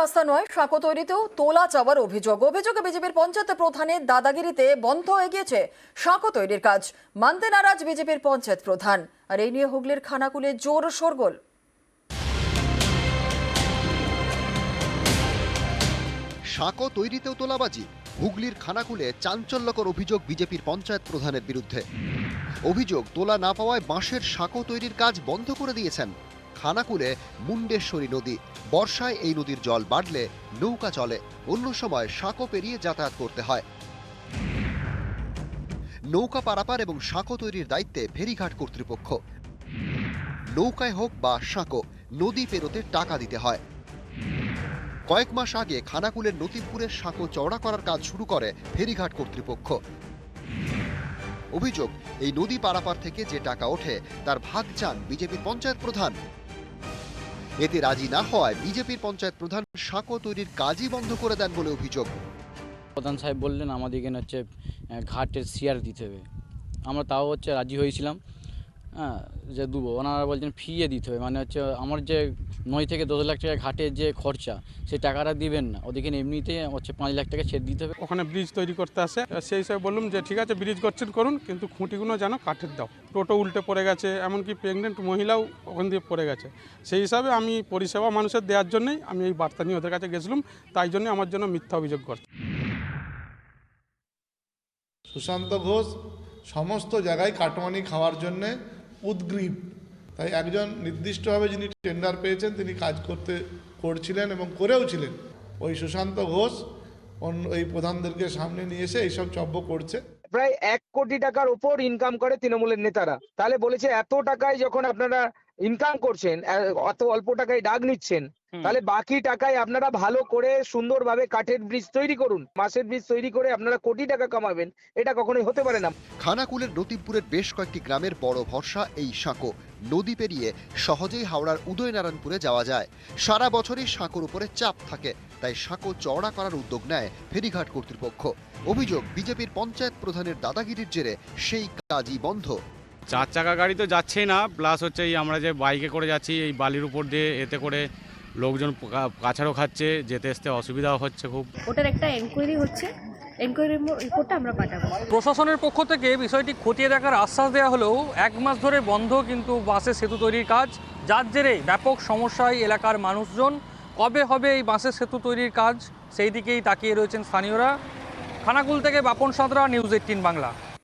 রাস্তা নয়, সাঁকো তৈরিতেও তোলা চাওয়ার অভিযোগে বিজেপির পঞ্চায়েত প্রধানের দাদাগিরিতে বন্ধ হয়ে গিয়েছে সাঁকো তৈরির কাজ। মানতে নারাজ বিজেপির পঞ্চায়েত প্রধান। আর এই নিয়ে হুগলির খানাকুলে জোর শোরগোল। সাঁকো তৈরিতেও তোলাবাজি। হুগলির খানাকুলে চাঞ্চল্যকর অভিযোগ বিজেপির পঞ্চায়েত প্রধানের বিরুদ্ধে। অভিযোগ, তোলা না পাওয়ায় বাঁশের সাঁকো তৈরির কাজ বন্ধ করে দিয়েছেন। খানাকুলে মুন্ডেশ্বরী নদী, বর্ষায় এই নদীর জল বাড়লে নৌকা চলে, অন্য সময় সাঁকো পেরিয়ে যাতায়াত করতে হয়। নৌকা পারাপার এবং সাঁকো তৈরির দায়িত্বে ফেরিঘাট কর্তৃপক্ষ। নৌকায় হোক বা সাঁকো, নদী পেরোতে টাকা দিতে হয়। কয়েক মাস আগে খানাকুলের নতিবপুরের সাঁকো চওড়া করার কাজ শুরু করে ফেরিঘাট কর্তৃপক্ষ। অভিযোগ, এই নদী পারাপার থেকে যে টাকা ওঠে তার ভাগ চান বিজেপির পঞ্চায়েত প্রধান। এতে রাজি না হওয়ায় বিজেপির পঞ্চায়েত প্রধান সাঁকো তৈরির কাজই বন্ধ করে দেন বলে অভিযোগ। প্রধান সাহেব বললেন আমাদের এখানে ঘাটের শেয়ার দিতে হবে। আমরা তাও রাজি হয়েছিলাম, হ্যাঁ, যে দেবো। ওনারা বলছেন ফিয়ে দিতে হবে, মানে আমার যে 9 থেকে 10 লাখ টাকা ঘাটের যে খরচা, সেই টাকাটা দিবেন না, ওদিকে এমনিতে 5 লাখ টাকা ছেড়ে দিতে হবে। ওখানে ব্রিজ তৈরি করতে আসে, সেই হিসাবে বললাম যে ঠিক আছে ব্রিজ করছেন করুন, কিন্তু খুঁটিগুলো যেন কাঠের দাও। টোটো উল্টে পড়ে গেছে, এমনকি প্রেগনেন্ট মহিলাও ওখান দিয়ে পড়ে গেছে। সেই হিসাবে আমি পরিষেবা মানুষের দেওয়ার জন্যই আমি এই বার্তা নিয়ে ওদের কাছে গেছিলাম, তাই জন্য আমার জন্য মিথ্যা অভিযোগ করছে। সুশান্ত ঘোষ সমস্ত জায়গায় কাটমানি খাওয়ার জন্যে উদ্গ্রীব। তাই একজন নির্দিষ্টভাবে যিনি টেন্ডার পেয়েছেন তিনি কাজ করছিলেন এবং করেও ছিলেন। ওই সুশান্ত ঘোষ ওই প্রধানদেরকে সামনে নিয়ে এসে এইসব চব্য করছে। প্রায় 1 কোটি টাকার উপর ইনকাম করে তৃণমূলের নেতারা। তাহলে বলেছে এত টাকায় যখন আপনারা ইনকাম করছেন, অত অল্প টাকায় ডাক নিচ্ছেন, তাহলে বাকি টাকায় আপনারা ভালো করে সুন্দরভাবে কাঠের ব্রিজ তৈরি করুন। মাছের ব্রিজ তৈরি করে আপনারা কোটি টাকা কামাবেন, এটা কখনোই হতে পারে না। খানাকুলের নতিবপুরের বেশ কয়েকটি গ্রামের বড় ভরসা এই সাঁকো। নদী পেরিয়ে সহজেই হাওড়ার উদয়নারায়ণপুরে যাওয়া যায়। সারা বছরই সাঁকোর উপরে চাপ থাকে, তাই সাঁকো চওড়া করার উদ্যোগ নেয় ফেরিঘাট কর্তৃপক্ষ। অভিযোগ, বিজেপির পঞ্চায়েত প্রধানের দাদাগিরির জেরে সেই কাজই বন্ধ। 4 চাকা গাড়ি তো যাচ্ছেই না, প্লাস এই আমরা যে বাইকে করে যাচ্ছি এই বালির উপর দিয়ে, এতে করে লোকজন কাছাড়ও খাচ্ছে, যেতে আসতে অসুবিধাও হচ্ছে খুব। ওটার একটা এনকোয়ারি হচ্ছে, এনকোয়ারি রিপোর্টটা আমরা পাঠাবো। প্রশাসনের পক্ষ থেকে বিষয়টি খতিয়ে দেখার আশ্বাস দেওয়া হলেও 1 মাস ধরে বন্ধ কিন্তু বাঁশের সেতু তৈরির কাজ, যার জেরে ব্যাপক সমস্যায় এলাকার মানুষজন। কবে হবে এই বাঁশের সেতু তৈরির কাজ, সেই দিকেই তাকিয়ে রয়েছেন স্থানীয়রা। খানাকুল থেকে বাপন সাঁতরা, নিউজ 18 বাংলা।